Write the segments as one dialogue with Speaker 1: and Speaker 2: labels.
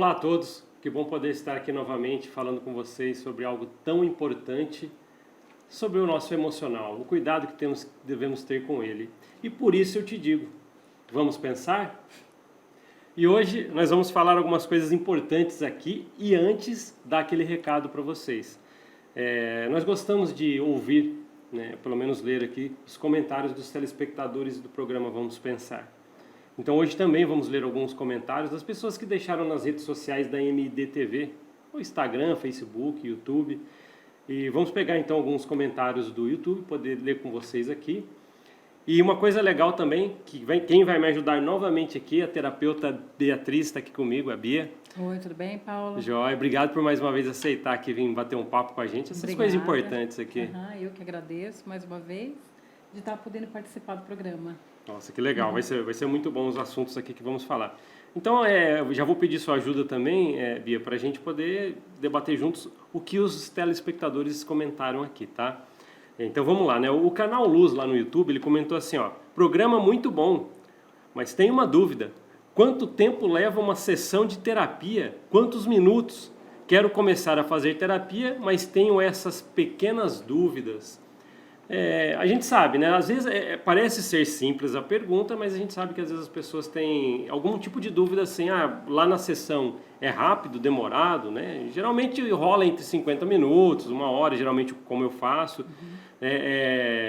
Speaker 1: Olá a todos, que bom poder estar aqui novamente falando com vocês sobre algo tão importante, sobre o nosso emocional, o cuidado que devemos ter com ele. E por isso eu te digo, vamos pensar? E hoje nós vamos falar algumas coisas importantes aqui e antes dar aquele recado para vocês. Nós gostamos de ouvir, né, pelo menos ler aqui, os comentários dos telespectadores do programa Vamos Pensar. Então hoje também vamos ler alguns comentários das pessoas que deixaram nas redes sociais da MD TV, o Instagram, Facebook, YouTube. E vamos pegar então alguns comentários do YouTube, poder ler com vocês aqui. E uma coisa legal também, quem vai me ajudar novamente aqui, a terapeuta Beatriz está aqui comigo, a Bia.
Speaker 2: Oi, tudo bem, Paula?
Speaker 1: Joia, obrigado por mais uma vez aceitar aqui, vir bater um papo com a gente, essas coisas importantes aqui.
Speaker 2: Eu que agradeço mais uma vez de estar podendo participar do programa.
Speaker 1: Nossa, que legal, vai ser muito bom os assuntos aqui que vamos falar. Então, eu já vou pedir sua ajuda também, Bia, para a gente poder debater juntos o que os telespectadores comentaram aqui, tá? Então vamos lá, né? O canal Luz lá no YouTube, ele comentou assim, ó, programa muito bom, mas tem uma dúvida. Quanto tempo leva uma sessão de terapia? Quantos minutos? Quero começar a fazer terapia, mas tenho essas pequenas dúvidas. A gente sabe, né? Às vezes parece ser simples a pergunta, mas a gente sabe que às vezes as pessoas têm algum tipo de dúvida assim, lá na sessão é rápido, demorado, né? Geralmente rola entre 50 minutos, uma hora, geralmente como eu faço.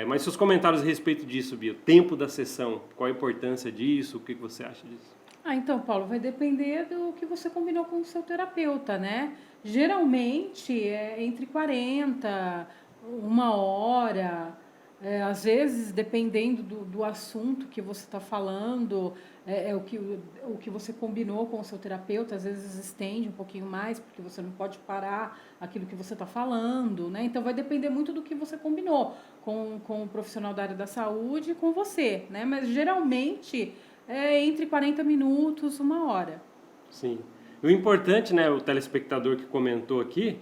Speaker 1: Mas seus comentários a respeito disso, Bia, o tempo da sessão, qual a importância disso, o que você acha disso?
Speaker 2: Então, Paulo, vai depender do que você combinou com o seu terapeuta, né? Geralmente é entre 40, uma hora, às vezes, dependendo do assunto que você está falando, o que você combinou com o seu terapeuta, às vezes estende um pouquinho mais, porque você não pode parar aquilo que você está falando, né? Então, vai depender muito do que você combinou com o profissional da área da saúde e com você, né? Mas, geralmente, é entre 40 minutos, uma hora.
Speaker 1: Sim. O importante, né, o telespectador que comentou aqui,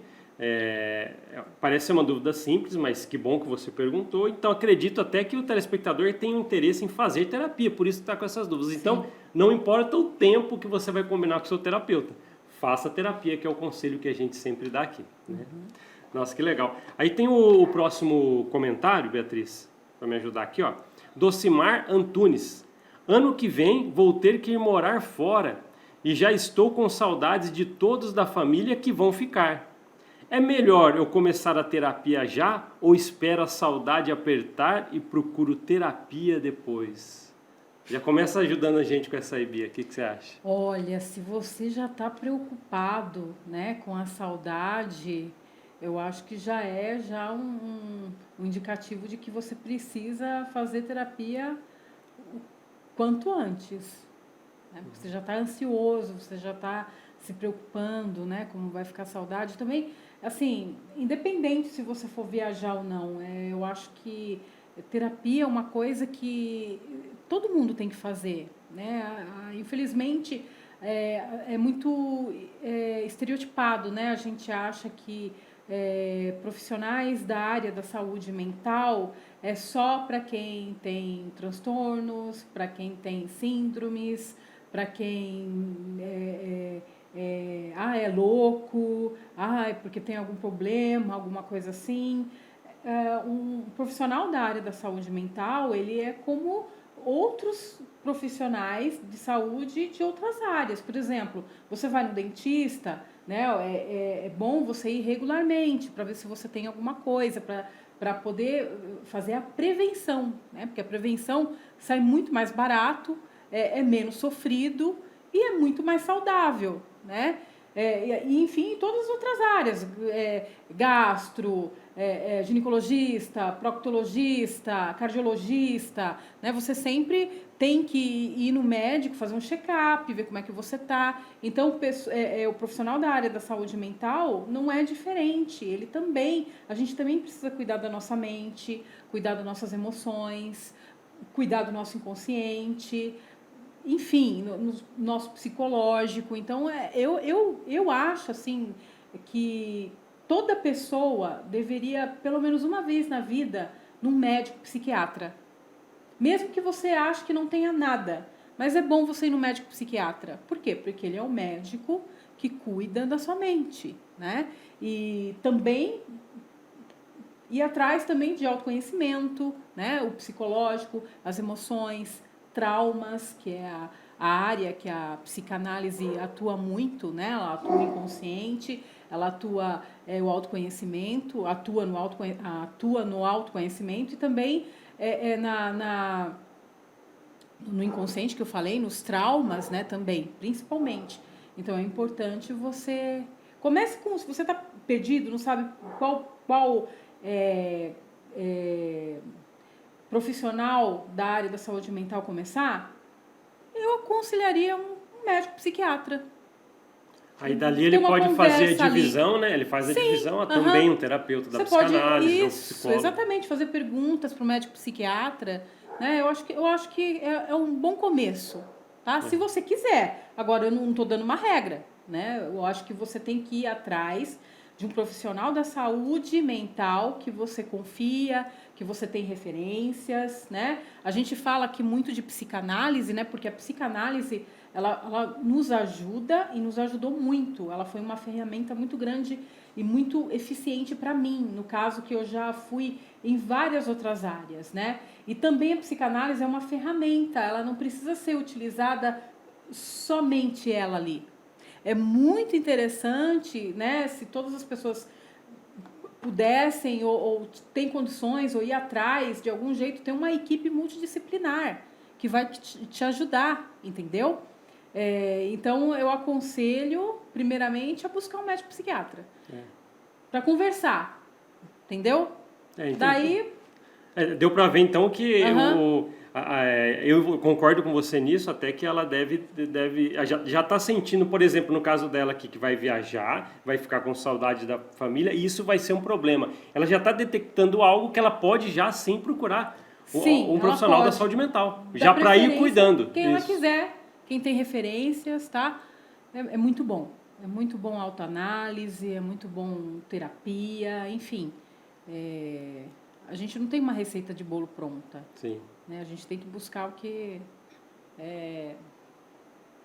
Speaker 1: parece ser uma dúvida simples, mas que bom que você perguntou. Então, acredito até que o telespectador tem um interesse em fazer terapia, por isso está com essas dúvidas.
Speaker 2: Sim.
Speaker 1: Então, não importa o tempo que você vai combinar com o seu terapeuta. Faça terapia, que é o conselho que a gente sempre dá aqui. Né? Nossa, que legal. Aí tem o próximo comentário, Beatriz, para me ajudar aqui, ó. Docimar Antunes. Ano que vem vou ter que ir morar fora e já estou com saudades de todos da família que vão ficar. É melhor eu começar a terapia já ou espero a saudade apertar e procuro terapia depois? Já começa ajudando a gente com essa aí, Bia. O que você acha?
Speaker 2: Olha, se você já está preocupado, né, com a saudade, eu acho que já é um indicativo de que você precisa fazer terapia o quanto antes. Né? Porque você já está ansioso, você já está se preocupando, né, como vai ficar a saudade. Também, assim, independente se você for viajar ou não, eu acho que terapia é uma coisa que todo mundo tem que fazer, né? Infelizmente, é muito estereotipado, né? A gente acha que profissionais da área da saúde mental é só para quem tem transtornos, para quem tem síndromes, para quem é louco, é porque tem algum problema, alguma coisa assim. Um profissional da área da saúde mental, ele é como outros profissionais de saúde de outras áreas. Por exemplo, você vai no dentista, né? É bom você ir regularmente para ver se você tem alguma coisa, para poder fazer a prevenção, né? Porque a prevenção sai muito mais barato, é menos sofrido e é muito mais saudável, né? E, enfim, em todas as outras áreas, gastro, ginecologista, proctologista, cardiologista, né? Você sempre tem que ir no médico, fazer um check-up, ver como é que você está. Então, o profissional da área da saúde mental não é diferente. A gente também precisa cuidar da nossa mente, cuidar das nossas emoções, cuidar do nosso inconsciente, enfim, no nosso psicológico. Então, eu acho, assim, que toda pessoa deveria, pelo menos uma vez na vida, num médico psiquiatra. Mesmo que você ache que não tenha nada, Mas é bom você ir no médico psiquiatra. Por quê? Porque ele é o médico que cuida da sua mente, né? E também ir atrás também de autoconhecimento, né? O psicológico, as emoções, traumas, que é a área que a psicanálise atua muito, né? Ela atua no inconsciente, ela atua o autoconhecimento, atua no autoconhecimento e também no inconsciente que eu falei, nos traumas, né? Também, principalmente. Então é importante você comece com, se você está perdido, não sabe qual profissional da área da saúde mental começar, eu aconselharia um médico psiquiatra.
Speaker 1: Aí dali ele pode fazer a divisão, ali, né? Ele faz a divisão, também um terapeuta da psicanálise, um psicólogo.
Speaker 2: Exatamente, fazer perguntas para o médico psiquiatra, né? Eu acho que é um bom começo, tá? Se você quiser. Agora, eu não estou dando uma regra, né? Eu acho que você tem que ir atrás de um profissional da saúde mental que você confia, que você tem referências, né? A gente fala aqui muito de psicanálise, né? Porque a psicanálise, ela nos ajuda e nos ajudou muito. Ela foi uma ferramenta muito grande e muito eficiente para mim, no caso que eu já fui em várias outras áreas, né? E também a psicanálise é uma ferramenta, ela não precisa ser utilizada somente ela ali. É muito interessante, né, se todas as pessoas pudessem ou têm condições ou ir atrás, de algum jeito, ter uma equipe multidisciplinar que vai te ajudar, entendeu? Então, eu aconselho, primeiramente, a buscar um médico psiquiatra para conversar, entendeu? Daí...
Speaker 1: deu para ver, então, que eu concordo com você nisso, até que ela deve já está sentindo, por exemplo, no caso dela aqui, que vai viajar, vai ficar com saudade da família, e isso vai ser um problema. Ela já está detectando algo que ela pode já sim procurar um profissional da saúde mental, já para ir cuidando.
Speaker 2: Quem ela quiser, quem tem referências, tá? É muito bom. É muito bom autoanálise, é muito bom terapia, enfim. A gente não tem uma receita de bolo pronta.
Speaker 1: Sim.
Speaker 2: Né? A gente tem que buscar o que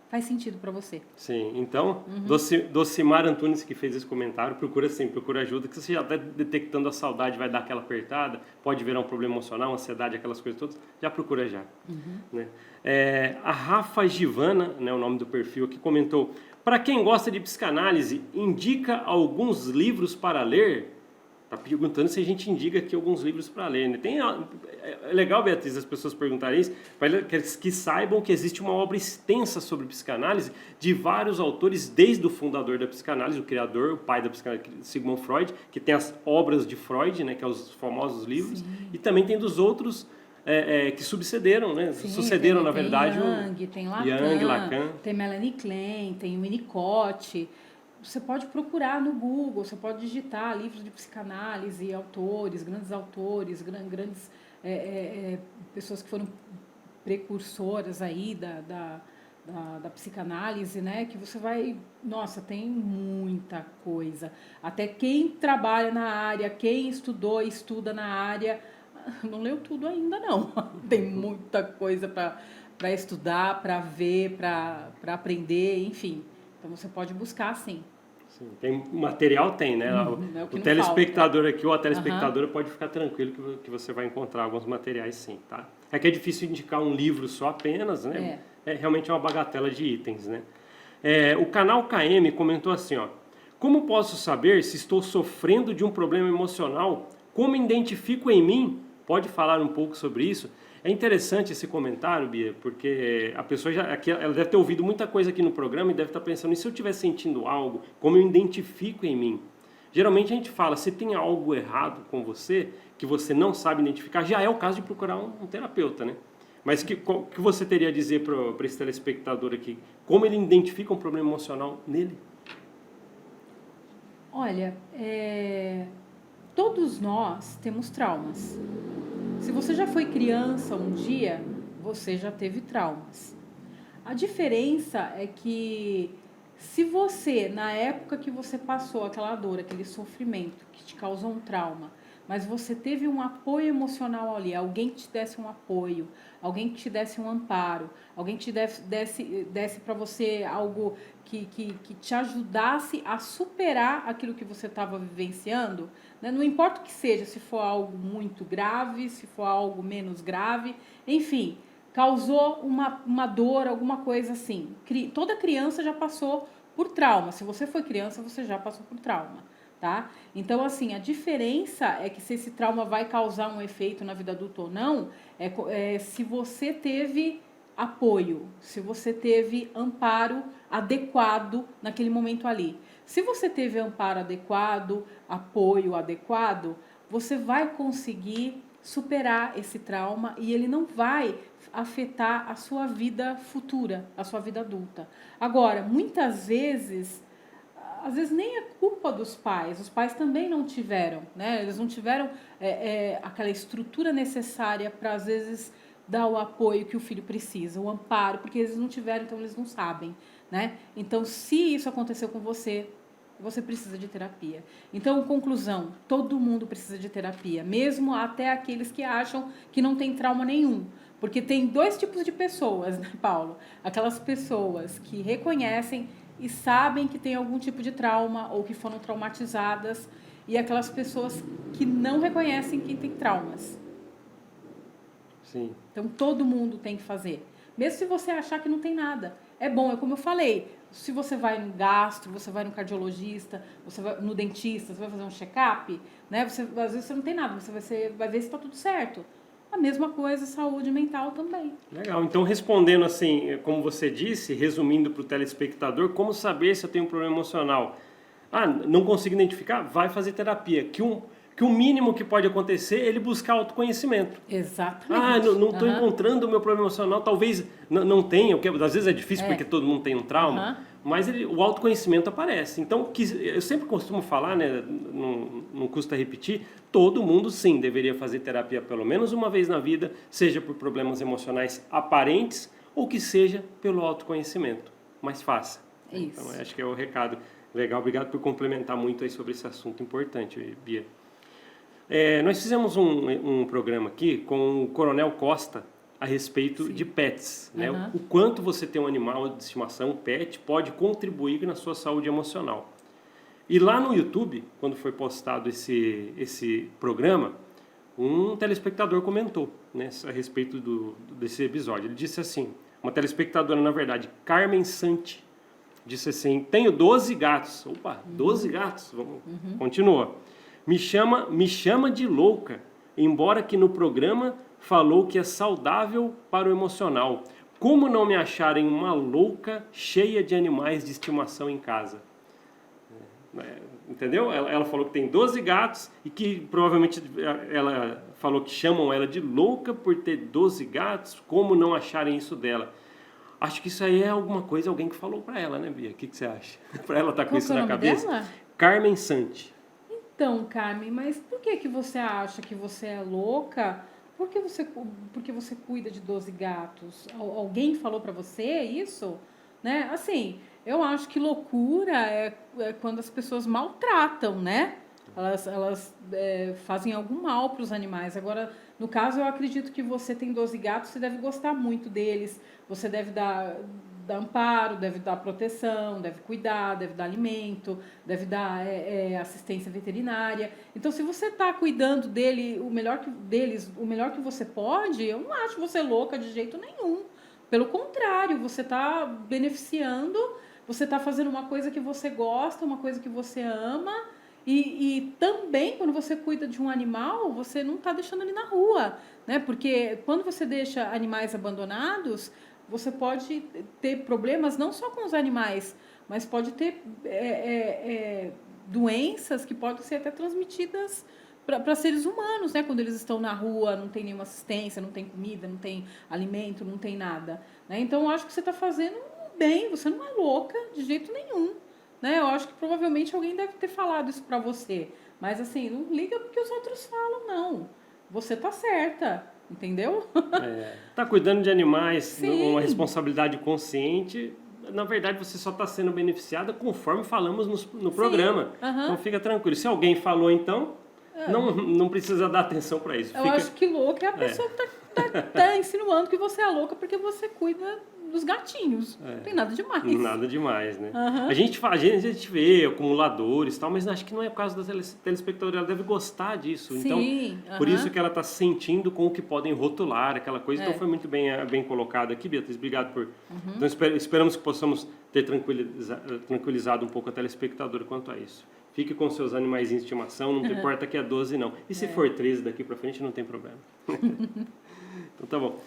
Speaker 2: faz sentido para você.
Speaker 1: Sim, então, Docimar Antunes, que fez esse comentário, procura ajuda, que você já está detectando a saudade, vai dar aquela apertada, pode virar um problema emocional, ansiedade, aquelas coisas todas, já procura já. Né? A Rafa Givana, né, o nome do perfil aqui, comentou: para quem gosta de psicanálise, indica alguns livros para ler? Está perguntando se a gente indica aqui alguns livros para ler. Né? É legal, Beatriz, as pessoas perguntarem isso, para que saibam que existe uma obra extensa sobre psicanálise de vários autores, desde o fundador da psicanálise, o criador, o pai da psicanálise, Sigmund Freud, que tem as obras de Freud, né, que são os famosos livros, e também tem dos outros que sucederam, né?
Speaker 2: Sim,
Speaker 1: sucederam, na verdade,
Speaker 2: tem
Speaker 1: Lacan,
Speaker 2: tem Melanie Klein, tem Winnicott. Você pode procurar no Google, você pode digitar livros de psicanálise, autores, grandes pessoas que foram precursoras aí da psicanálise, né? Que você vai... Nossa, tem muita coisa. Até quem trabalha na área, quem estudou e estuda na área, não leu tudo ainda, não. Tem muita coisa para estudar, para ver, para aprender, enfim. Então, você pode buscar, sim.
Speaker 1: Sim, tem material, tem, né? O telespectador aqui ou a telespectadora pode ficar tranquilo que você vai encontrar alguns materiais, sim, tá? É que é difícil indicar um livro só apenas, né? Realmente uma bagatela de itens, né? O canal KM comentou assim, ó: como posso saber se estou sofrendo de um problema emocional? Como identifico em mim? Pode falar um pouco sobre isso? É interessante esse comentário, Bia, porque a pessoa ela deve ter ouvido muita coisa aqui no programa e deve estar pensando: e se eu estiver sentindo algo, como eu identifico em mim? Geralmente a gente fala, se tem algo errado com você, que você não sabe identificar, já é o caso de procurar um terapeuta, né? Mas o que você teria a dizer para esse telespectador aqui? Como ele identifica um problema emocional nele?
Speaker 2: Olha, todos nós temos traumas. Se você já foi criança um dia, você já teve traumas. A diferença é que se você, na época que você passou aquela dor, aquele sofrimento que te causou um trauma, mas você teve um apoio emocional ali, alguém que te desse um apoio, alguém que te desse um amparo, alguém que te desse para você algo que te ajudasse a superar aquilo que você estava vivenciando, né? Não importa o que seja, se for algo muito grave, se for algo menos grave, enfim, causou uma dor, alguma coisa assim. Toda criança já passou por trauma. Se você foi criança, você já passou por trauma, tá? Então, assim, a diferença é que se esse trauma vai causar um efeito na vida adulta ou não, é se você teve apoio, se você teve amparo adequado naquele momento ali. Se você teve amparo adequado, apoio adequado, você vai conseguir superar esse trauma e ele não vai afetar a sua vida futura, a sua vida adulta. Agora, muitas vezes, às vezes nem é culpa dos pais, os pais também não tiveram, né? Eles não tiveram aquela estrutura necessária para, às vezes, dar o apoio que o filho precisa, o amparo, porque eles não tiveram, então eles não sabem, né? Então, se isso aconteceu com você, você precisa de terapia. Então, conclusão, todo mundo precisa de terapia, mesmo até aqueles que acham que não tem trauma nenhum. Porque tem dois tipos de pessoas, né, Paulo? Aquelas pessoas que reconhecem e sabem que tem algum tipo de trauma ou que foram traumatizadas, e aquelas pessoas que não reconhecem que tem traumas.
Speaker 1: Sim.
Speaker 2: Então, todo mundo tem que fazer. Mesmo se você achar que não tem nada. É bom, é como eu falei, se você vai no gastro, você vai no cardiologista, você vai no dentista, você vai fazer um check-up, né? Às vezes você não tem nada, você vai ver se está tudo certo. A mesma coisa, saúde mental também.
Speaker 1: Legal. Então, respondendo assim, como você disse, resumindo para o telespectador, como saber se eu tenho um problema emocional? Ah, não consigo identificar? Vai fazer terapia. Que o mínimo que pode acontecer é ele buscar autoconhecimento.
Speaker 2: Exatamente.
Speaker 1: Ah, não estou encontrando o meu problema emocional, talvez não tenha, porque às vezes é difícil porque todo mundo tem um trauma, mas o autoconhecimento aparece. Então, eu sempre costumo falar, né, não custa repetir, todo mundo sim deveria fazer terapia pelo menos uma vez na vida, seja por problemas emocionais aparentes ou que seja pelo autoconhecimento. Mas faça.
Speaker 2: Isso.
Speaker 1: Então, acho que é o recado. Legal, obrigado por complementar muito aí sobre esse assunto importante, Bia. Nós fizemos um programa aqui com o Coronel Costa a respeito de pets, né? O quanto você ter um animal de estimação, um pet, pode contribuir na sua saúde emocional. E lá no YouTube, quando foi postado esse programa, um telespectador comentou, né, a respeito desse episódio. Ele disse assim, uma telespectadora, na verdade, Carmen Santi, disse assim, tenho 12 gatos. Opa, 12 gatos? Vamos, continua. Me chama de louca, embora que no programa falou que é saudável para o emocional. Como não me acharem uma louca cheia de animais de estimação em casa? Entendeu? Ela falou que tem 12 gatos e que provavelmente ela falou que chamam ela de louca por ter 12 gatos. Como não acharem isso dela? Acho que isso aí é alguma coisa, alguém que falou para ela, né, Bia? O que você acha? Para ela estar com isso na cabeça?
Speaker 2: Dela?
Speaker 1: Carmen Santi.
Speaker 2: Então, Carmen, mas por que você acha que você é louca? Porque você cuida de 12 gatos? Alguém falou para você isso? Né? Assim, eu acho que loucura é quando as pessoas maltratam, né? Elas fazem algum mal para os animais. Agora, no caso, eu acredito que você tem 12 gatos, você deve gostar muito deles, você deve dar amparo, deve dar proteção, deve cuidar, deve dar alimento, deve dar assistência veterinária. Então, se você está cuidando deles o melhor que você pode, eu não acho você louca de jeito nenhum. Pelo contrário, você está beneficiando, você está fazendo uma coisa que você gosta, uma coisa que você ama. E também, quando você cuida de um animal, você não está deixando ele na rua, né? Porque quando você deixa animais abandonados, você pode ter problemas não só com os animais, mas pode ter doenças que podem ser até transmitidas para seres humanos, né? Quando eles estão na rua, não tem nenhuma assistência, não tem comida, não tem alimento, não tem nada, né? Então, eu acho que você está fazendo bem, você não é louca de jeito nenhum. Né? Eu acho que provavelmente alguém deve ter falado isso para você. Mas assim, não liga porque os outros falam, não. Você tá certa, entendeu?
Speaker 1: Tá cuidando de animais,
Speaker 2: Sim.
Speaker 1: uma responsabilidade consciente. Na verdade, você só está sendo beneficiada conforme falamos no programa. Então fica tranquilo. Se alguém falou, então, não precisa dar atenção para isso.
Speaker 2: Eu acho que louca é a pessoa que tá insinuando que você é louca porque você cuida dos gatinhos. Não tem nada demais.
Speaker 1: Nada demais, né? A gente vê acumuladores e tal, mas acho que não é o caso da telespectadora. Ela deve gostar disso.
Speaker 2: Sim,
Speaker 1: então, por isso que ela está se sentindo com o que podem rotular, aquela coisa. Então, foi muito bem colocado aqui, Beatriz. Obrigado por... Então, esperamos que possamos ter tranquilizado um pouco a telespectadora quanto a isso. Fique com seus animais de estimação, não importa que é 12, não. E se for 13 daqui para frente, não tem problema. Então, tá bom.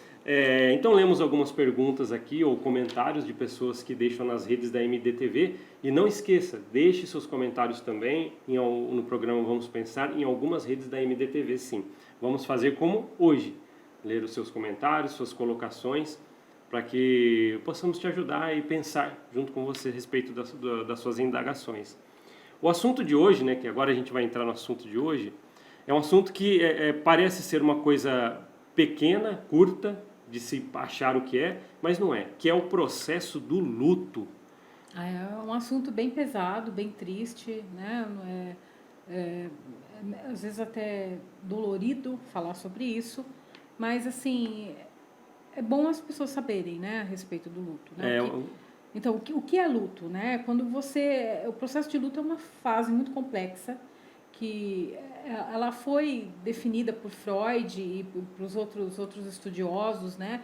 Speaker 1: Então, lemos algumas perguntas aqui, ou comentários de pessoas que deixam nas redes da MDTV. E não esqueça, deixe seus comentários também no programa Vamos Pensar, em algumas redes da MDTV, sim. Vamos fazer como hoje, ler os seus comentários, suas colocações, para que possamos te ajudar e pensar junto com você a respeito das suas indagações. O assunto de hoje, né, que agora a gente vai entrar no assunto de hoje, é um assunto que parece ser uma coisa pequena, curta, de se achar o que é, mas não é, que é o processo do luto.
Speaker 2: É um assunto bem pesado, bem triste, né? Às vezes até dolorido falar sobre isso, mas assim, é bom as pessoas saberem, né, a respeito do luto, né? Então, o que é luto, né? O processo de luto é uma fase muito complexa, que ela foi definida por Freud e por os outros estudiosos, né?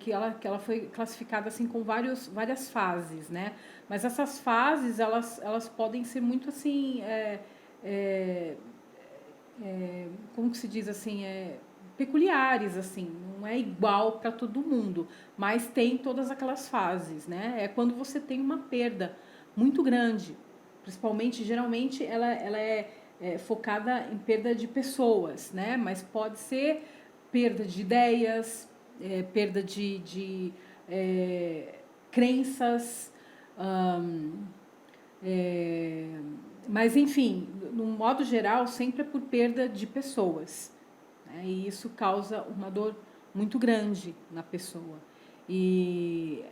Speaker 2: Que ela foi classificada assim com várias fases, né? Mas essas fases elas podem ser muito assim, como que se diz assim, peculiares, assim, não é igual para todo mundo, mas tem todas aquelas fases, né? É quando você tem uma perda muito grande, principalmente, geralmente, ela é focada em perda de pessoas, né? Mas pode ser perda de ideias, perda de crenças, mas, enfim, no modo geral, sempre é por perda de pessoas. E isso causa uma dor muito grande na pessoa. E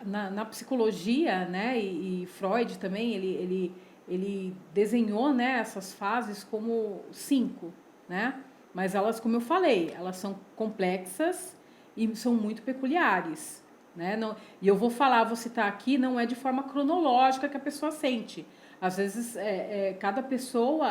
Speaker 2: na psicologia, né, e Freud também, ele desenhou, né, essas fases como 5, né? Mas elas, como eu falei, elas são complexas e são muito peculiares, né? Não, e eu vou citar aqui, não é de forma cronológica que a pessoa sente. Às vezes, cada pessoa,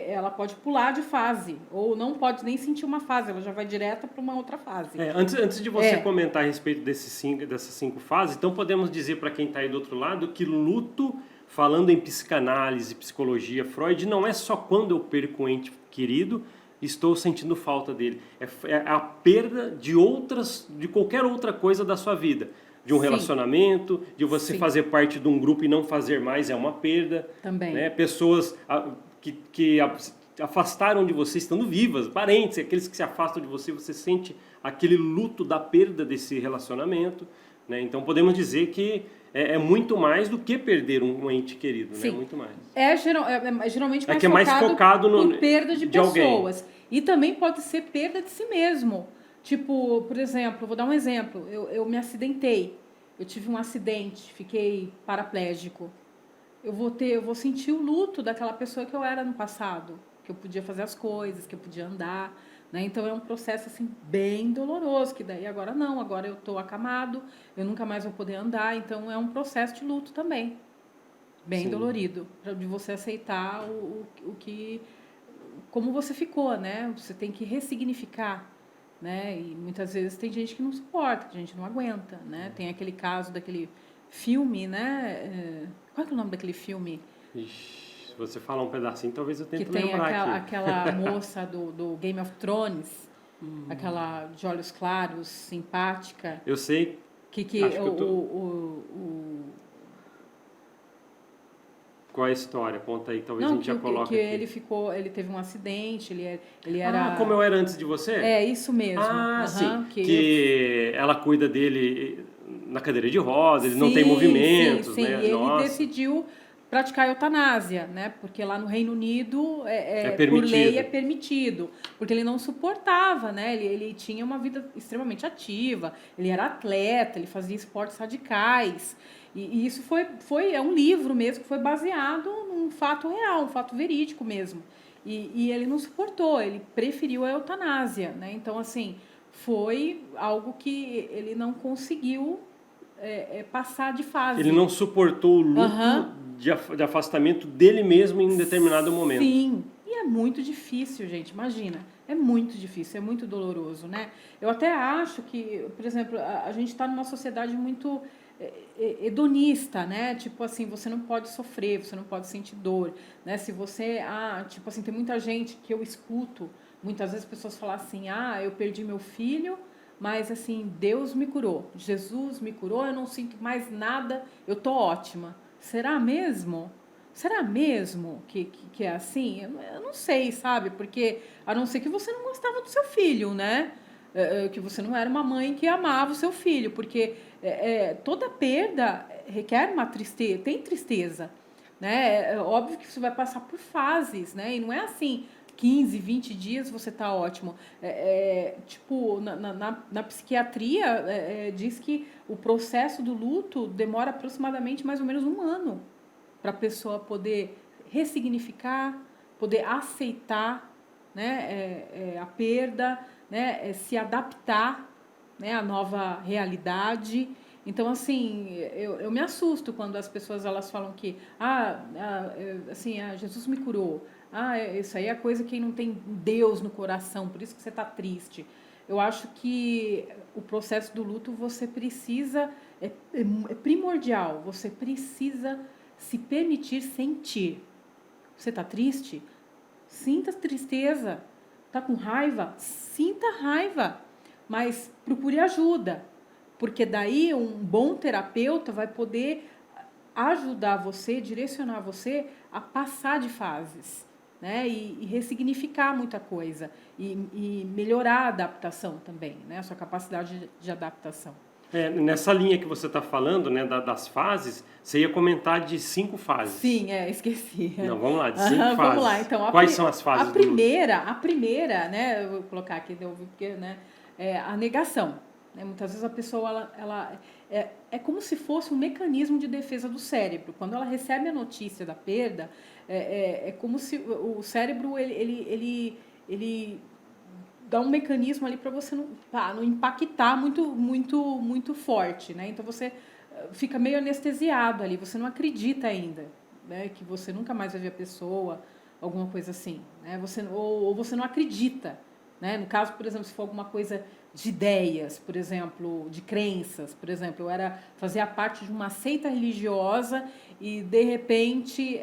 Speaker 2: ela pode pular de fase, ou não pode nem sentir uma fase, ela já vai direto para uma outra fase.
Speaker 1: Antes de você comentar a respeito dessas 5 fases, então podemos dizer para quem está aí do outro lado que luto, falando em psicanálise, psicologia, Freud, não é só quando eu perco um ente querido, estou sentindo falta dele. É a perda de qualquer outra coisa da sua vida. De um relacionamento, de você fazer parte de um grupo e não fazer mais, é uma perda.
Speaker 2: Também.
Speaker 1: Né? Pessoas que afastaram de você estando vivas, parentes, aqueles que se afastam de você, você sente aquele luto da perda desse relacionamento. Né? Então podemos dizer que é muito mais do que perder um ente querido, né? Muito mais.
Speaker 2: Geralmente mais,
Speaker 1: mais focado
Speaker 2: por perda de pessoas.
Speaker 1: Alguém.
Speaker 2: E também pode ser perda de si mesmo. Tipo, por exemplo, vou dar um exemplo. Eu me acidentei. Eu tive um acidente, fiquei paraplégico. Eu vou sentir o luto daquela pessoa que eu era no passado, que eu podia fazer as coisas, que eu podia andar, né? Então é um processo assim bem doloroso, que daí agora não, agora eu estou acamado, eu nunca mais vou poder andar, então é um processo de luto também, bem dolorido, de você aceitar como você ficou, né? Você tem que ressignificar, né? E muitas vezes tem gente que não suporta, que a gente não aguenta, né? Tem aquele caso daquele filme, né? Qual é o nome daquele filme?
Speaker 1: Ixi, se você falar um pedacinho, talvez eu tente
Speaker 2: lembrar aqui. Que tem aquela moça do Game of Thrones, aquela de olhos claros, simpática.
Speaker 1: Eu sei. Qual é a história? Conta aí, talvez a gente já coloque aqui.
Speaker 2: Ele teve um acidente, ele era...
Speaker 1: como eu era antes de você?
Speaker 2: Isso mesmo.
Speaker 1: Sim. Que ela cuida dele na cadeira de rodas, ele não tem movimentos,
Speaker 2: sim.
Speaker 1: né?
Speaker 2: E ele decidiu, praticar a eutanásia, né? Porque lá no Reino Unido, por
Speaker 1: permitido.
Speaker 2: lei, é permitido. Porque ele não suportava, né? Ele tinha uma vida extremamente ativa, ele era atleta, ele fazia esportes radicais. E isso é um livro mesmo que foi baseado num fato real, um fato verídico mesmo. E ele não suportou, ele preferiu a eutanásia, né? Então, assim, foi algo que ele não conseguiu passar de fase.
Speaker 1: Ele não suportou o luto de afastamento dele mesmo em determinado momento.
Speaker 2: Sim, e é muito difícil, gente, imagina. É muito difícil, é muito doloroso, né? Eu até acho que, por exemplo, a gente está numa sociedade muito hedonista, né? Tipo assim, você não pode sofrer, você não pode sentir dor, né? Se você, tipo assim, tem muita gente que eu escuto, muitas vezes pessoas falam assim, eu perdi meu filho, mas assim, Deus me curou, Jesus me curou, eu não sinto mais nada, eu tô ótima. Será mesmo? Será mesmo que é assim? Eu não sei, sabe? Porque, a não ser que você não gostava do seu filho, né? Que você não era uma mãe que amava o seu filho, porque toda perda requer uma tristeza, tem tristeza, né? É óbvio que você vai passar por fases, né? E não é assim, 15, 20 dias você tá ótimo. Tipo, na psiquiatria, diz que o processo do luto demora aproximadamente mais ou menos 1 ano para a pessoa poder ressignificar, poder aceitar, né, a perda, né, se adaptar, né, à nova realidade. Então, assim, eu me assusto quando as pessoas elas falam que assim, Jesus me curou. Isso aí é coisa que não tem Deus no coração, por isso que você está triste. Eu acho que o processo do luto você precisa, é primordial, você precisa se permitir sentir. Você está triste? Sinta tristeza. Está com raiva? Sinta raiva. Mas procure ajuda. Porque daí um bom terapeuta vai poder ajudar você, direcionar você a passar de fases, né? E ressignificar muita coisa. E melhorar a adaptação também, né? A sua capacidade de adaptação.
Speaker 1: Nessa linha que você está falando, né, das fases, você ia comentar de 5 fases.
Speaker 2: Sim, esqueci.
Speaker 1: Não, vamos lá, de 5 fases.
Speaker 2: Vamos lá, então.
Speaker 1: Quais são as fases?
Speaker 2: A primeira, né, eu vou colocar aqui, porque, né, a negação. Né? Muitas vezes a pessoa, ela é como se fosse um mecanismo de defesa do cérebro. Quando ela recebe a notícia da perda, é como se o cérebro, ele dá um mecanismo ali para você não impactar muito forte, né? Então você fica meio anestesiado ali, você não acredita ainda, né? Que você nunca mais vai ver a pessoa, alguma coisa assim, né? Ou você não acredita, né? No caso, por exemplo, se for alguma coisa de ideias, por exemplo, de crenças, por exemplo, fazia parte de uma seita religiosa e de repente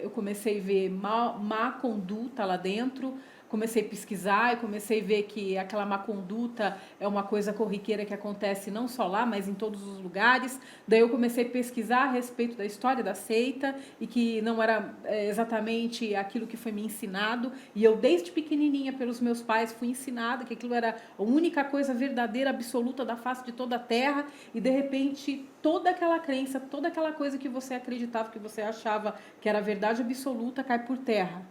Speaker 2: eu comecei a ver má conduta lá dentro. Comecei a pesquisar e comecei a ver que aquela má conduta é uma coisa corriqueira que acontece não só lá, mas em todos os lugares. Daí eu comecei a pesquisar a respeito da história da seita e que não era exatamente aquilo que foi me ensinado. E eu, desde pequenininha, pelos meus pais, fui ensinada que aquilo era a única coisa verdadeira, absoluta da face de toda a terra. E, de repente, toda aquela crença, toda aquela coisa que você acreditava, que você achava que era verdade absoluta, cai por terra.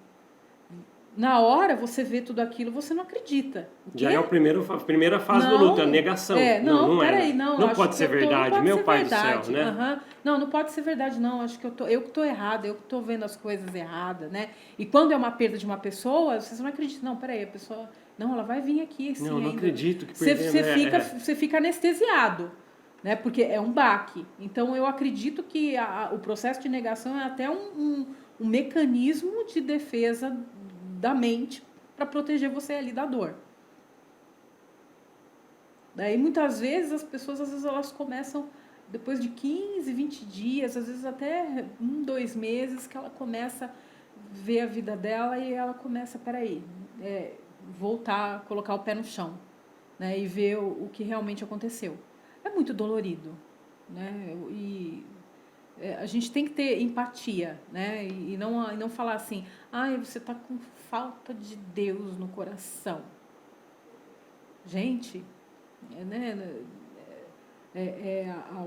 Speaker 2: Na hora você vê tudo aquilo, você não acredita.
Speaker 1: Já é a primeira fase do luto, a negação. Não
Speaker 2: peraí, não.
Speaker 1: Não pode ser verdade, meu pai do céu, né?
Speaker 2: Não pode ser verdade, não. Acho que eu que estou errada, eu que estou vendo as coisas erradas, né? E quando é uma perda de uma pessoa, você não acredita. Não, peraí, a pessoa... Não, ela vai vir aqui assim
Speaker 1: não
Speaker 2: ainda.
Speaker 1: Acredito que perdemos.
Speaker 2: Você fica anestesiado, né? Porque é um baque. Então, eu acredito que o processo de negação é até um mecanismo de defesa da mente para proteger você ali da dor. Daí muitas vezes as pessoas elas começam depois de 15, 20 dias, às vezes até 1, 2 meses que ela começa a ver a vida dela e ela começa, voltar, colocar o pé no chão, né, e ver o que realmente aconteceu. É muito dolorido, né? E a gente tem que ter empatia, né? E não falar assim, você está com falta de Deus no coração. Gente, né?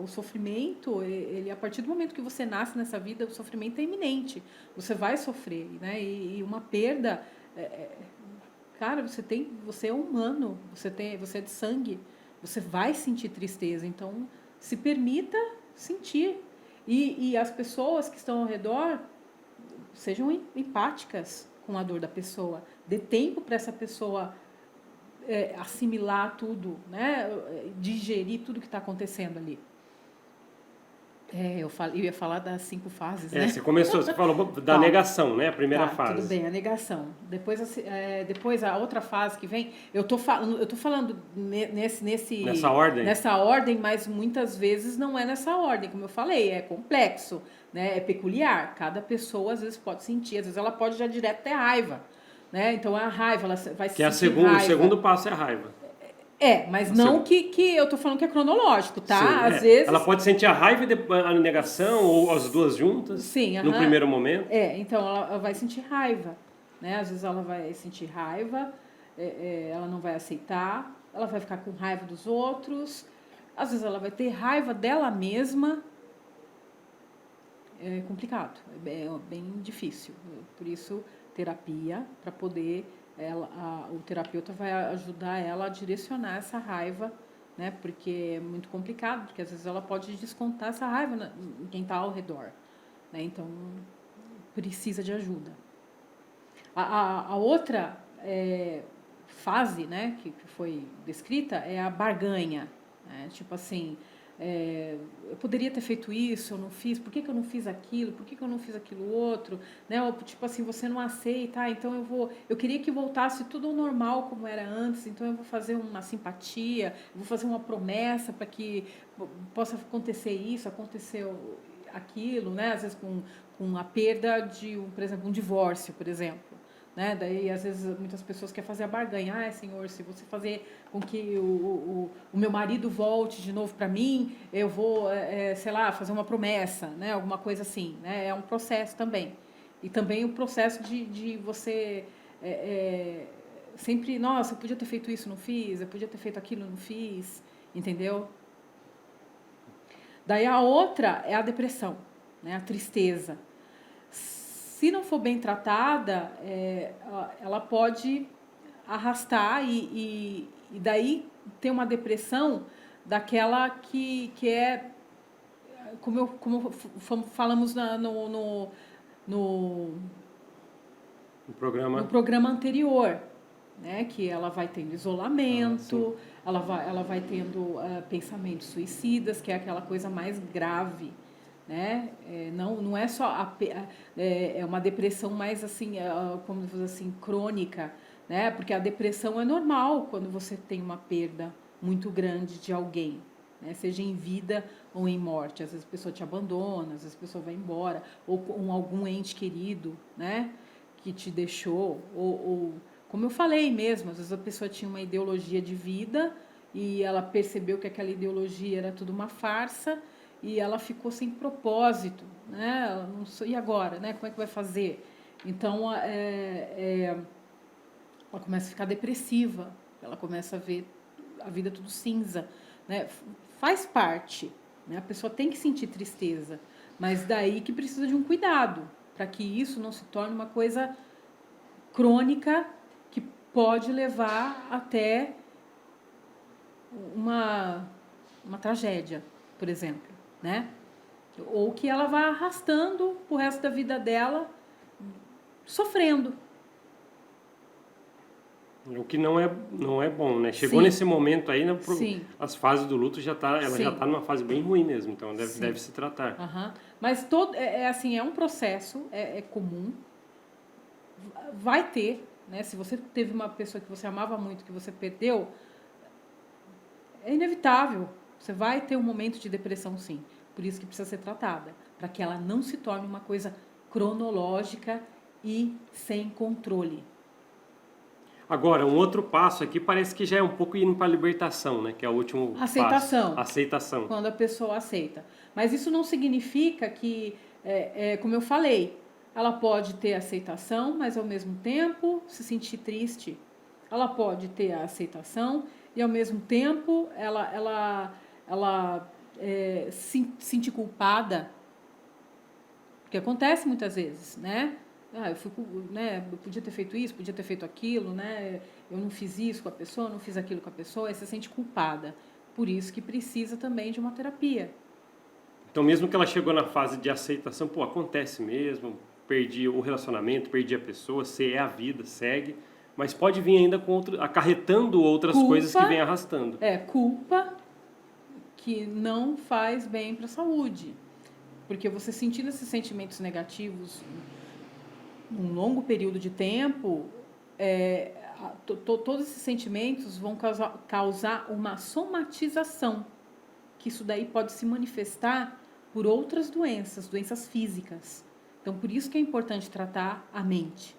Speaker 2: O sofrimento, ele, a partir do momento que você nasce nessa vida, o sofrimento é iminente. Você vai sofrer, né? E uma perda, cara, você é humano, você é de sangue, você vai sentir tristeza. Então, se permita sentir. E as pessoas que estão ao redor sejam empáticas com a dor da pessoa. Dê tempo para essa pessoa assimilar tudo, né? Digerir tudo que está acontecendo ali. Eu ia falar das 5 fases, né?
Speaker 1: Você falou da negação, né? A primeira fase.
Speaker 2: Tudo bem, a negação. Depois a outra fase que vem, eu tô falando nessa ordem, mas muitas vezes não é nessa ordem, como eu falei, é complexo, né? É peculiar. Cada pessoa às vezes pode sentir, às vezes ela pode já direto ter raiva, né? Então a raiva, ela vai sentir raiva.
Speaker 1: O segundo passo é a raiva.
Speaker 2: Mas não que eu tô falando que é cronológico, tá?
Speaker 1: Sim,
Speaker 2: às vezes...
Speaker 1: Ela pode sentir a raiva e a negação, ou as duas juntas,
Speaker 2: sim,
Speaker 1: no primeiro momento.
Speaker 2: Então ela vai sentir raiva, né? Às vezes ela vai sentir raiva, ela não vai aceitar, ela vai ficar com raiva dos outros, às vezes ela vai ter raiva dela mesma. É complicado, é bem difícil. Por isso, terapia, para poder... o terapeuta vai ajudar ela a direcionar essa raiva, né? Porque é muito complicado, porque às vezes ela pode descontar essa raiva em quem está ao redor, né? Então, precisa de ajuda. A outra fase, né, que foi descrita é a barganha, né? Tipo assim, eu poderia ter feito isso, eu não fiz, por que eu não fiz aquilo, por que eu não fiz aquilo outro, né? Ou, tipo assim, você não aceita, então eu queria que voltasse tudo ao normal como era antes, então eu vou fazer uma simpatia, eu vou fazer uma promessa para que possa acontecer isso, aconteceu aquilo, né? Às vezes com a perda de, por exemplo, um divórcio, por exemplo. Né? Daí, às vezes, muitas pessoas querem fazer a barganha. Senhor, se você fazer com que o meu marido volte de novo para mim, eu vou, sei lá, fazer uma promessa, né? Alguma coisa assim. Né? É um processo também. E também o processo de você sempre, nossa, eu podia ter feito isso, não fiz, eu podia ter feito aquilo, não fiz, entendeu? Daí a outra é a depressão, né? A tristeza. Se não for bem tratada, ela pode arrastar e daí ter uma depressão daquela que é, como falamos no programa anterior, né? Que ela vai tendo isolamento, ela vai tendo pensamentos suicidas, que é aquela coisa mais grave. Né? Não é só é uma depressão mais assim, como dizer assim, crônica, né? Porque a depressão é normal quando você tem uma perda muito grande de alguém, né? Seja em vida ou em morte. Às vezes a pessoa te abandona, às vezes a pessoa vai embora, ou com algum ente querido, né? Que te deixou, ou como eu falei mesmo, às vezes a pessoa tinha uma ideologia de vida e ela percebeu que aquela ideologia era tudo uma farsa. E ela ficou sem propósito, né? Ela não, e agora, né? Como é que vai fazer? Então, ela começa a ficar depressiva, ela começa a ver a vida tudo cinza, né? Faz parte, né? A pessoa tem que sentir tristeza, mas daí que precisa de um cuidado, para que isso não se torne uma coisa crônica que pode levar até uma tragédia, por exemplo. Né? Ou que ela vai arrastando o resto da vida dela sofrendo.
Speaker 1: O que não é bom, né? Chegou nesse momento aí, né, as fases do luto já está numa fase bem ruim mesmo, então deve se tratar.
Speaker 2: Mas assim, é um processo, é comum, vai ter, né? Se você teve uma pessoa que você amava muito, que você perdeu, é inevitável. Você vai ter um momento de depressão, sim. Por isso que precisa ser tratada, para que ela não se torne uma coisa cronológica e sem controle.
Speaker 1: Agora, um outro passo aqui parece que já é um pouco indo para a libertação, né? Que é o último passo. Aceitação.
Speaker 2: Quando a pessoa aceita. Mas isso não significa que, como eu falei, ela pode ter aceitação, mas ao mesmo tempo se sentir triste. Ela pode ter a aceitação e ao mesmo tempo ela ela se sentir culpada, porque acontece muitas vezes, né? Eu podia ter feito isso, podia ter feito aquilo, né? Eu não fiz isso com a pessoa, não fiz aquilo com a pessoa, aí você se sente culpada. Por isso que precisa também de uma terapia.
Speaker 1: Então, mesmo que ela chegou na fase de aceitação, pô, acontece mesmo, perdi o relacionamento, perdi a pessoa, se é a vida, segue, mas pode vir ainda com acarretando outras coisas que vem arrastando.
Speaker 2: Culpa que não faz bem para a saúde. Porque você sentindo esses sentimentos negativos num longo período de tempo, todos esses sentimentos vão causar uma somatização, que isso daí pode se manifestar por outras doenças físicas. Então, por isso que é importante tratar a mente.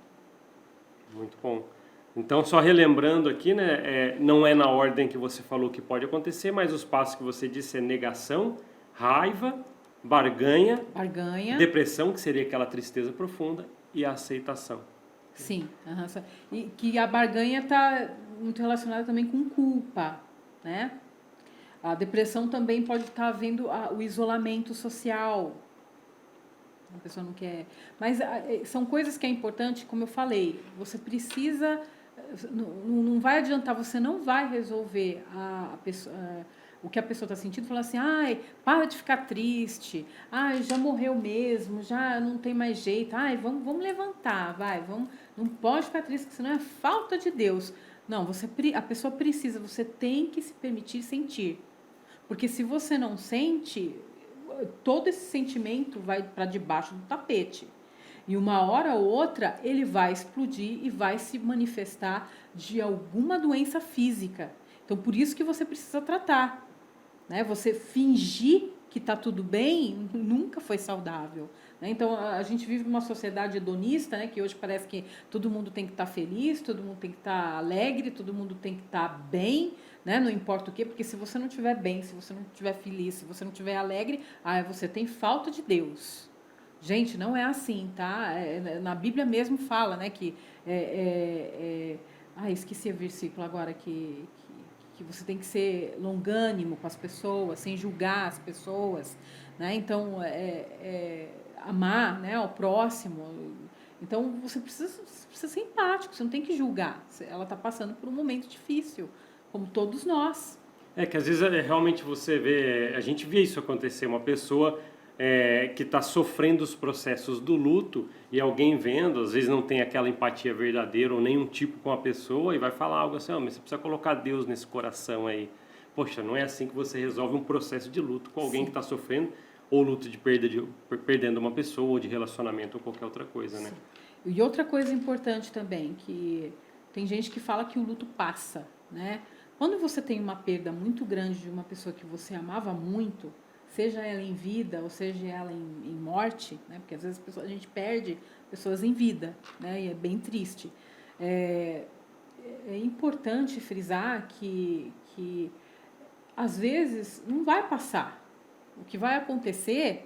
Speaker 1: Muito bom. Então, só relembrando aqui, né, não é na ordem que você falou que pode acontecer, mas os passos que você disse é negação, raiva, barganha, depressão, que seria aquela tristeza profunda, e a aceitação.
Speaker 2: Sim. E que a barganha está muito relacionada também com culpa, né? A depressão também pode estar havendo o isolamento social. A pessoa não quer. Mas são coisas que é importante, como eu falei, você precisa. Não vai adiantar, você não vai resolver o que a pessoa está sentindo, falar assim, ai, para de ficar triste, ai, já morreu mesmo, já não tem mais jeito, ai, vamos levantar, vai, não pode ficar triste, senão é falta de Deus. Não, a pessoa precisa, você tem que se permitir sentir. Porque se você não sente, todo esse sentimento vai para debaixo do tapete. E uma hora ou outra ele vai explodir e vai se manifestar de alguma doença física. Então, por isso que você precisa tratar. Né? Você fingir que está tudo bem nunca foi saudável. Né? Então, a gente vive numa sociedade hedonista, né? Que hoje parece que todo mundo tem que estar feliz, todo mundo tem que estar alegre, todo mundo tem que estar bem, né? Não importa o quê, porque se você não estiver bem, se você não estiver feliz, se você não estiver alegre, você tem falta de Deus. Gente, não é assim, tá? Na Bíblia mesmo fala, né, que esqueci o versículo agora, que você tem que ser longânimo com as pessoas, sem julgar as pessoas, né? Então, amar, né, ao próximo. Então, você precisa ser empático, você não tem que julgar. Ela está passando por um momento difícil, como todos nós.
Speaker 1: Que às vezes realmente você vê, a gente vê isso acontecer, uma pessoa que está sofrendo os processos do luto e alguém vendo, às vezes não tem aquela empatia verdadeira ou nenhum tipo com a pessoa e vai falar algo assim, mas você precisa colocar Deus nesse coração aí. Poxa, não é assim que você resolve um processo de luto com alguém que está sofrendo, ou luto de perdendo uma pessoa, ou de relacionamento, ou qualquer outra coisa, né?
Speaker 2: E outra coisa importante também, que tem gente que fala que o luto passa, né? Quando você tem uma perda muito grande de uma pessoa que você amava muito, seja ela em vida ou seja ela em morte, né? Porque às vezes a gente perde pessoas em vida, né? E é bem triste. É importante frisar que às vezes não vai passar. O que vai acontecer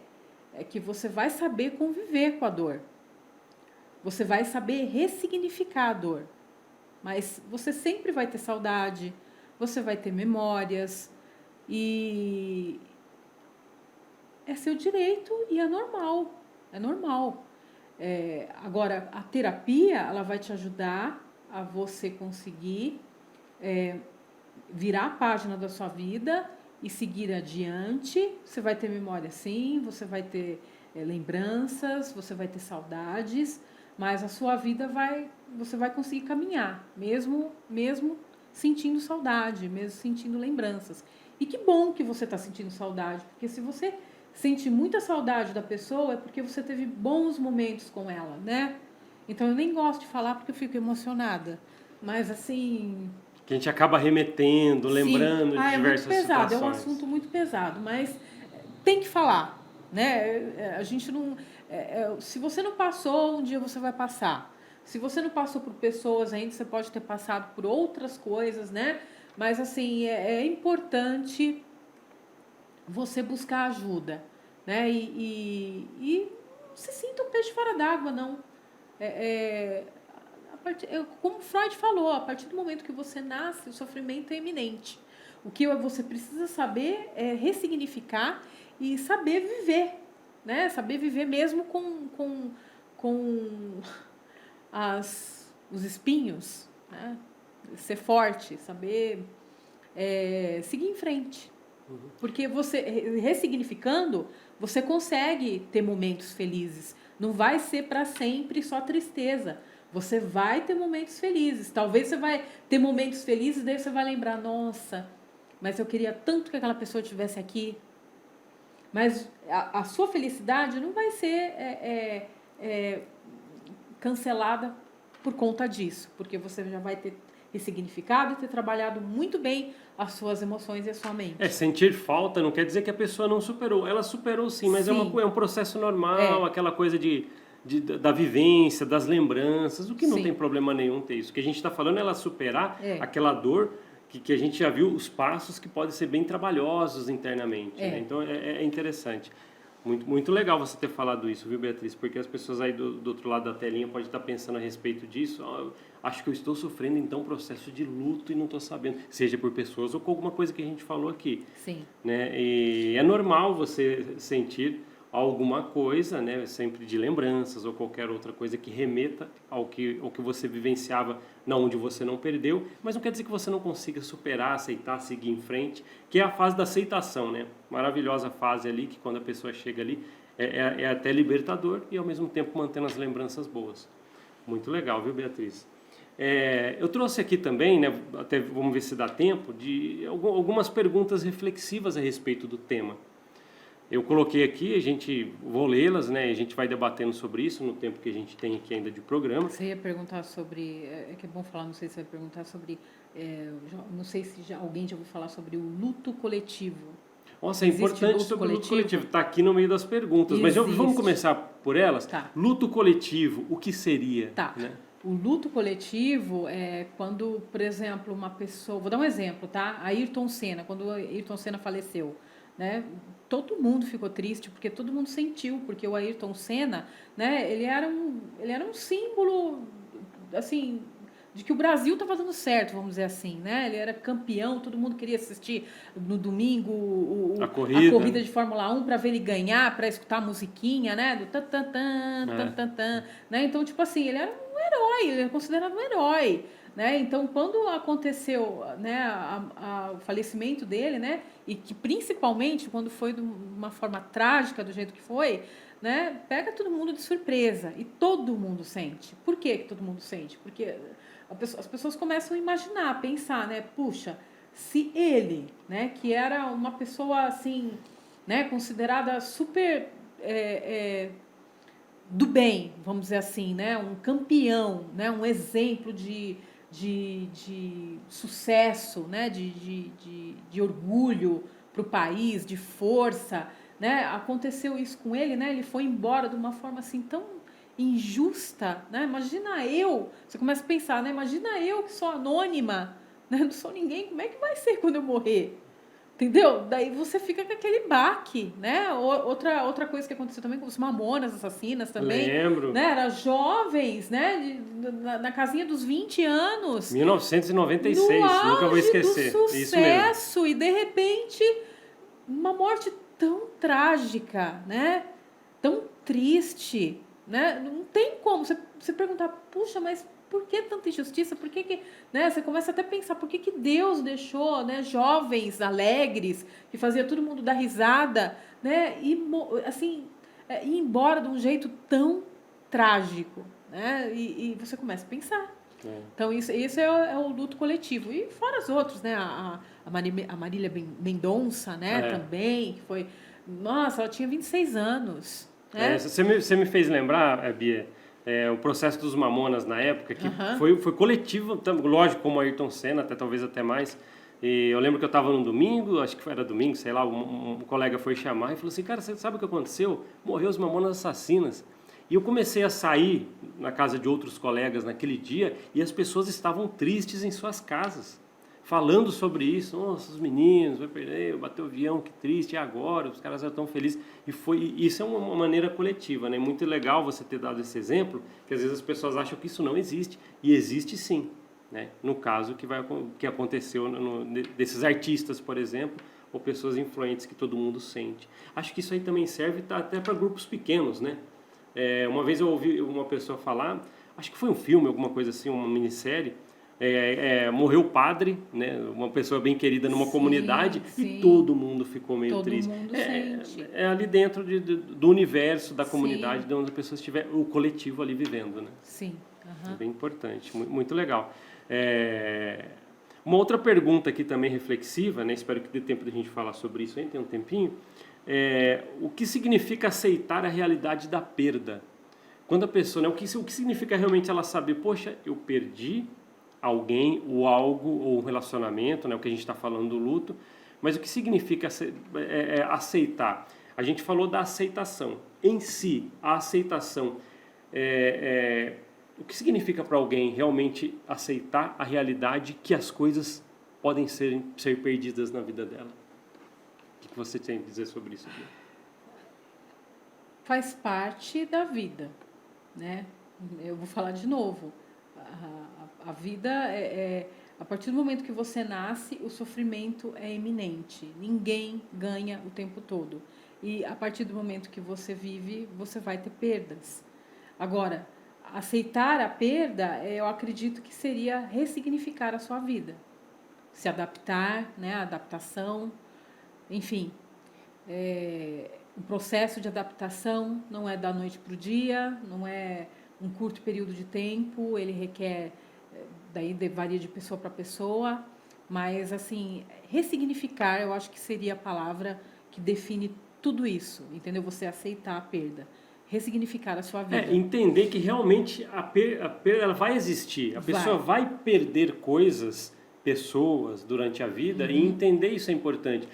Speaker 2: é que você vai saber conviver com a dor. Você vai saber ressignificar a dor. Mas você sempre vai ter saudade, você vai ter memórias e é seu direito e é normal. É normal. Agora, a terapia, ela vai te ajudar a você conseguir virar a página da sua vida e seguir adiante. Você vai ter memória, sim, você vai ter lembranças, você vai ter saudades, mas a sua vida você vai conseguir caminhar, mesmo sentindo saudade, mesmo sentindo lembranças. E que bom que você está sentindo saudade, porque se você sente muita saudade da pessoa, é porque você teve bons momentos com ela, né? Então, eu nem gosto de falar porque eu fico emocionada, mas assim...
Speaker 1: Que a gente acaba remetendo, lembrando de diversas
Speaker 2: situações. É muito pesado,
Speaker 1: situações.
Speaker 2: É um assunto muito pesado, mas tem que falar, né? A gente não... se você não passou, um dia você vai passar. Se você não passou por pessoas ainda, você pode ter passado por outras coisas, né? Mas, assim, é importante você buscar ajuda, né? E não se sinta um peixe fora d'água, não. Como Freud falou, a partir do momento que você nasce, o sofrimento é iminente. O que você precisa saber é ressignificar e saber viver, né? Saber viver mesmo com os espinhos, né? Ser forte, saber seguir em frente. Porque você, ressignificando, você consegue ter momentos felizes. Não vai ser para sempre só tristeza. Você vai ter momentos felizes. Talvez você vai ter momentos felizes, daí você vai lembrar, nossa, mas eu queria tanto que aquela pessoa estivesse aqui. Mas a sua felicidade não vai ser cancelada por conta disso, porque você já vai ter ressignificado e ter trabalhado muito bem as suas emoções e a sua mente.
Speaker 1: Sentir falta não quer dizer que a pessoa não superou. Ela superou sim, mas
Speaker 2: Sim.
Speaker 1: É um processo normal, aquela coisa da vivência, das lembranças, o que não
Speaker 2: Sim.
Speaker 1: tem problema nenhum ter isso. O que a gente está falando é ela superar aquela dor que a gente já viu, os passos que podem ser bem trabalhosos internamente. Né? Então é interessante. Muito, muito legal você ter falado isso, viu, Beatriz? Porque as pessoas aí do outro lado da telinha podem estar pensando a respeito disso. Acho que eu estou sofrendo, então, um processo de luto e não estou sabendo. Seja por pessoas ou com alguma coisa que a gente falou aqui.
Speaker 2: Sim.
Speaker 1: Né? E é normal você sentir alguma coisa, né? Sempre de lembranças ou qualquer outra coisa que remeta ao que você vivenciava na onde você não perdeu, mas não quer dizer que você não consiga superar, aceitar, seguir em frente, que é a fase da aceitação, né? Maravilhosa fase ali, que quando a pessoa chega ali, é até libertador e ao mesmo tempo mantendo as lembranças boas. Muito legal, viu, Beatriz? Eu trouxe aqui também, né, até vamos ver se dá tempo, de algumas perguntas reflexivas a respeito do tema. Eu coloquei aqui, vou lê-las, né? A gente vai debatendo sobre isso no tempo que a gente tem aqui ainda de programa.
Speaker 2: Você ia perguntar sobre, que é bom falar, não sei se você vai perguntar sobre, não sei se alguém já ouviu falar sobre o luto coletivo.
Speaker 1: Nossa, é importante sobre o luto coletivo. Está aqui no meio das perguntas, mas vamos começar por elas?
Speaker 2: Tá.
Speaker 1: Luto coletivo, o que seria?
Speaker 2: Tá.
Speaker 1: Né?
Speaker 2: O luto coletivo é quando, por exemplo, uma pessoa... Vou dar um exemplo, tá? Ayrton Senna, quando o Ayrton Senna faleceu, né? Todo mundo ficou triste, porque todo mundo sentiu, porque o Ayrton Senna, né? Ele era um símbolo, assim, de que o Brasil estava dando certo, vamos dizer assim, né? Ele era campeão, todo mundo queria assistir no domingo a corrida de Fórmula 1 para ver ele ganhar, para escutar a musiquinha, né? Do tan tan tan, tan tan tan, né? Então, tipo assim, ele era um herói, ele era considerado um herói, né? Então, quando aconteceu, né, o falecimento dele, né? E que principalmente quando foi de uma forma trágica, do jeito que foi, né? Pega todo mundo de surpresa e todo mundo sente. Por que todo mundo sente? Porque as pessoas começam a imaginar, a pensar, né? Puxa, se ele, né? Que era uma pessoa assim, né? Considerada super do bem, vamos dizer assim, né? Um campeão, né? Um exemplo de sucesso, né? de orgulho para o país, de força, né? Aconteceu isso com ele, né? Ele foi embora de uma forma assim tão injusta, né? Imagina você começa a pensar, né? Imagina eu que sou anônima, né? Não sou ninguém, como é que vai ser quando eu morrer? Entendeu? Daí você fica com aquele baque, né? Outra coisa que aconteceu também com os Mamonas Assassinas também.
Speaker 1: Lembro.
Speaker 2: Né? Era jovens, né? Na casinha dos 20 anos.
Speaker 1: 1996, nunca vou esquecer.
Speaker 2: Do sucesso,
Speaker 1: isso mesmo.
Speaker 2: E de repente, uma morte tão trágica, né? Tão triste, né? Não tem como você perguntar, puxa, mas por que tanta injustiça? Por que né? Você começa até a pensar, por que Deus deixou, né, jovens alegres, que fazia todo mundo dar risada, né, e assim, ir embora de um jeito tão trágico, né? E você começa a pensar. Então, isso é o luto coletivo. E fora os outros, né? A Marília Mendonça, né? Também, que foi... Nossa, ela tinha 26 anos. Né?
Speaker 1: Você me fez lembrar, Bia, o processo dos Mamonas na época, que foi coletivo, lógico, como Ayrton Senna, talvez até mais. E eu lembro que eu estava num domingo, acho que era domingo, sei lá, um colega foi chamar e falou assim, cara, você sabe o que aconteceu? Morreu os Mamonas Assassinas. E eu comecei a sair na casa de outros colegas naquele dia e as pessoas estavam tristes em suas casas, falando sobre isso. Nossa, os meninos, vai perder, bateu o avião, que triste, e agora? Os caras eram tão felizes. Isso é uma maneira coletiva, né? Muito legal você ter dado esse exemplo, que às vezes as pessoas acham que isso não existe, e existe sim. né? No caso que aconteceu desses artistas, por exemplo, ou pessoas influentes que todo mundo sente. Acho que isso aí também serve até para grupos pequenos, né? Uma vez eu ouvi uma pessoa falar, acho que foi um filme, alguma coisa assim, uma minissérie, morreu o padre, né? Uma pessoa bem querida numa comunidade,
Speaker 2: sim.
Speaker 1: e todo mundo ficou meio
Speaker 2: todo
Speaker 1: triste.
Speaker 2: Mundo sente.
Speaker 1: Ali dentro do universo da comunidade, de onde a pessoa estiver, o coletivo ali vivendo, né?
Speaker 2: Sim.
Speaker 1: É bem importante, muito legal. Uma outra pergunta aqui também reflexiva, né? Espero que dê tempo de a gente falar sobre isso aí, tem um tempinho. O que significa aceitar a realidade da perda? Quando a pessoa, né, o que significa realmente ela saber, poxa, eu perdi alguém, ou algo, ou um relacionamento, né, o que a gente está falando do luto, mas o que significa aceitar? A gente falou da aceitação. Em si, a aceitação, o que significa para alguém realmente aceitar a realidade que as coisas podem ser perdidas na vida dela? O que você tem a dizer sobre isso aqui?
Speaker 2: Faz parte da vida, né? Eu vou falar de novo. A vida a partir do momento que você nasce, o sofrimento é iminente. Ninguém ganha o tempo todo. E a partir do momento que você vive, você vai ter perdas. Agora, aceitar a perda, eu acredito que seria ressignificar a sua vida. Se adaptar, né? A adaptação, enfim. O processo de adaptação não é da noite para o dia, não é um curto período de tempo, ele requer, daí varia de pessoa para pessoa, mas assim, ressignificar eu acho que seria a palavra que define tudo isso, entendeu? Você aceitar a perda, ressignificar a sua vida.
Speaker 1: Entender que realmente a perda ela vai existir, a pessoa vai perder coisas, pessoas durante a vida, e entender isso é importante.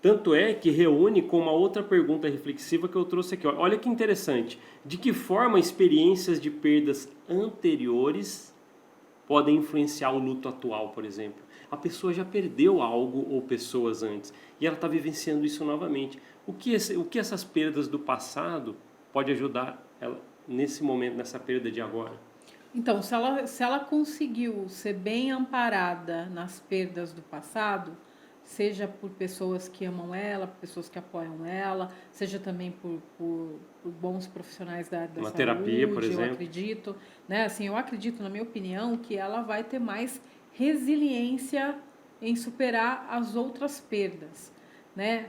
Speaker 1: Tanto é que reúne com uma outra pergunta reflexiva que eu trouxe aqui. Olha que interessante. De que forma experiências de perdas anteriores podem influenciar o luto atual, por exemplo? A pessoa já perdeu algo ou pessoas antes e ela está vivenciando isso novamente. O que essas perdas do passado pode ajudar ela nesse momento, nessa perda de agora?
Speaker 2: Então, se ela conseguiu ser bem amparada nas perdas do passado, seja por pessoas que amam ela, por pessoas que apoiam ela, seja também por bons profissionais da
Speaker 1: uma
Speaker 2: saúde,
Speaker 1: terapia, por exemplo.
Speaker 2: Eu acredito, né? Assim, eu acredito, na minha opinião, que ela vai ter mais resiliência em superar as outras perdas, né?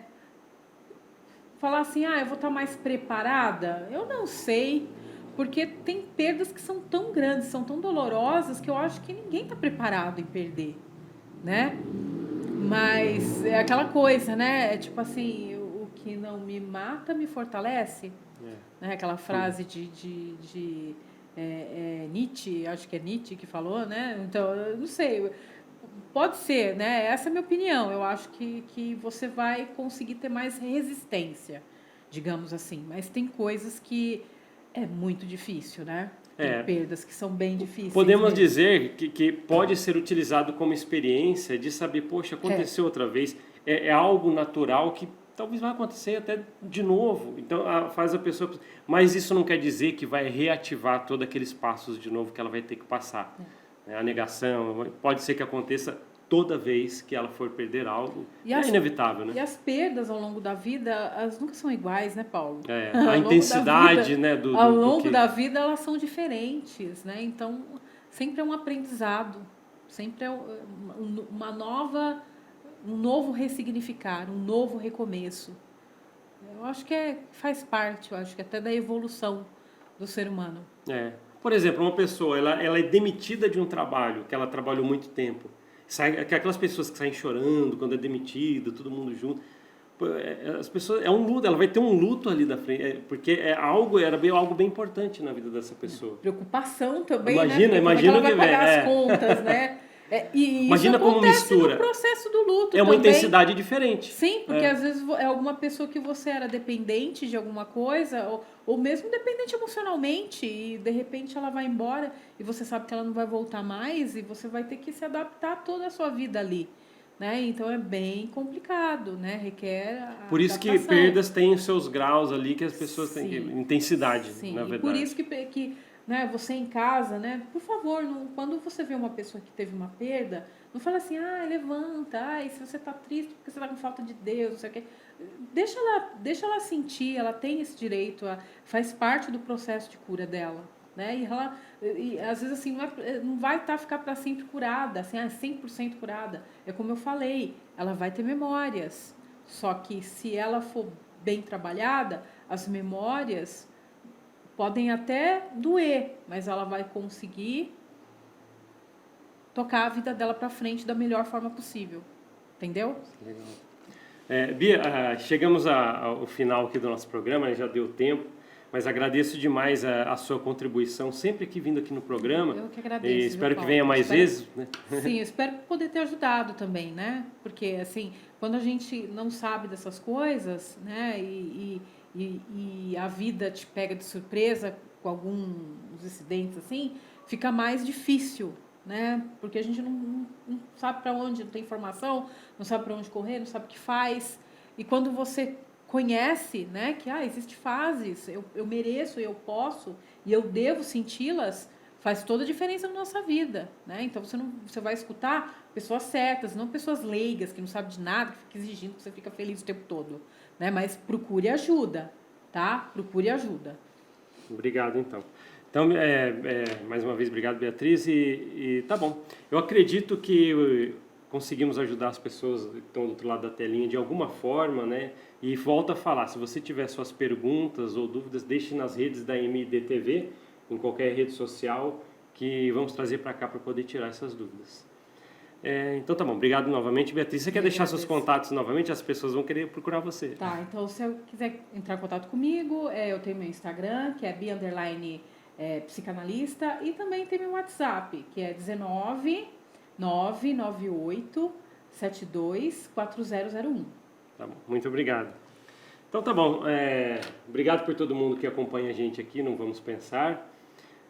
Speaker 2: Falar assim, eu vou estar mais preparada? Eu não sei, porque tem perdas que são tão grandes, são tão dolorosas, que eu acho que ninguém está preparado em perder, né? Mas é aquela coisa, né? É tipo assim, o que não me mata me fortalece. Né? Aquela frase de Nietzsche, acho que é Nietzsche que falou, né? Então, eu não sei, pode ser, né? Essa é a minha opinião. Eu acho que você vai conseguir ter mais resistência, digamos assim. Mas tem coisas que é muito difícil, né? Tem perdas que são bem difíceis.
Speaker 1: Podemos
Speaker 2: mesmo.
Speaker 1: dizer que pode ser utilizado como experiência de saber, poxa, aconteceu outra vez. É algo natural que talvez vai acontecer até de novo. Então, faz a pessoa... Mas isso não quer dizer que vai reativar todos aqueles passos de novo que ela vai ter que passar. A negação, pode ser que aconteça toda vez que ela for perder algo. É inevitável, né?
Speaker 2: E as perdas ao longo da vida, elas nunca são iguais, né, Paulo?
Speaker 1: A intensidade, né?
Speaker 2: Ao longo da vida, elas são diferentes, né? Então, sempre é um aprendizado, sempre é um novo ressignificar, um novo recomeço. Eu acho que faz parte, eu acho que até da evolução do ser humano.
Speaker 1: Por exemplo, uma pessoa, ela é demitida de um trabalho que ela trabalhou muito tempo. Aquelas pessoas que saem chorando quando é demitida, todo mundo junto. As pessoas, é um luto, ela vai ter um luto ali da frente, porque era algo bem importante na vida dessa pessoa.
Speaker 2: Preocupação também,
Speaker 1: imagina,
Speaker 2: né?
Speaker 1: Imagina
Speaker 2: ela vai pagar as contas, né?
Speaker 1: E imagina
Speaker 2: isso
Speaker 1: como mistura.
Speaker 2: No processo do luto
Speaker 1: uma
Speaker 2: também.
Speaker 1: intensidade diferente.
Speaker 2: Sim, porque às vezes é alguma pessoa que você era dependente de alguma coisa, ou mesmo dependente emocionalmente, e de repente ela vai embora e você sabe que ela não vai voltar mais e você vai ter que se adaptar toda a sua vida ali. Né? Então é bem complicado, né? Requer
Speaker 1: por isso
Speaker 2: adaptação.
Speaker 1: Que perdas têm os seus graus ali, que as pessoas têm intensidade,
Speaker 2: sim.
Speaker 1: na verdade.
Speaker 2: E por isso que né? Você em casa, né? Por favor, quando você vê uma pessoa que teve uma perda, não fala assim, levanta, se você está triste porque você está com falta de Deus, não sei o quê. Deixa ela sentir, ela tem esse direito, faz parte do processo de cura dela, né? E às vezes assim, não vai ficar para sempre curada, assim, 100% curada. É como eu falei, ela vai ter memórias. Só que se ela for bem trabalhada, as memórias podem até doer, mas ela vai conseguir tocar a vida dela para frente da melhor forma possível. Entendeu?
Speaker 1: Legal. Bia, chegamos ao final aqui do nosso programa, já deu tempo, mas agradeço demais a sua contribuição, sempre que vindo aqui no programa.
Speaker 2: Eu que agradeço.
Speaker 1: E espero que venha mais vezes. Né?
Speaker 2: Sim, eu espero poder ter ajudado também, né? Porque, assim, quando a gente não sabe dessas coisas, né? E a vida te pega de surpresa com alguns incidentes, assim, fica mais difícil, né? Porque a gente não sabe para onde, não tem informação, não sabe para onde correr, não sabe o que faz. E quando você conhece, né, que existem fases, eu mereço, eu posso e eu devo senti-las, faz toda a diferença na nossa vida, né? Então você vai escutar pessoas certas, não pessoas leigas que não sabem de nada, que ficam exigindo que você fica feliz o tempo todo, né? Mas procure ajuda, tá? Procure ajuda.
Speaker 1: Obrigado, então. Então, mais uma vez, obrigado, Beatriz. E tá bom. Eu acredito que conseguimos ajudar as pessoas que estão do outro lado da telinha de alguma forma, né? E volto a falar, se você tiver suas perguntas ou dúvidas, deixe nas redes da MDTV, em qualquer rede social, que vamos trazer para cá para poder tirar essas dúvidas. Então tá bom, obrigado novamente, Beatriz. Você quer deixar seus contatos novamente? As pessoas vão querer procurar você.
Speaker 2: Tá, então se eu quiser entrar em contato comigo, eu tenho meu Instagram, que é Bia_psicanalista, e também tem meu WhatsApp, que é 19998724001.
Speaker 1: Tá bom, muito obrigado. Então tá bom, obrigado por todo mundo que acompanha a gente aqui, não vamos pensar.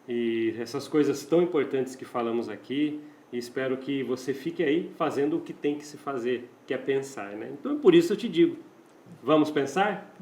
Speaker 1: E essas coisas tão importantes que falamos aqui, e espero que você fique aí fazendo o que tem que se fazer, que é pensar, né? Então por isso eu te digo, vamos pensar?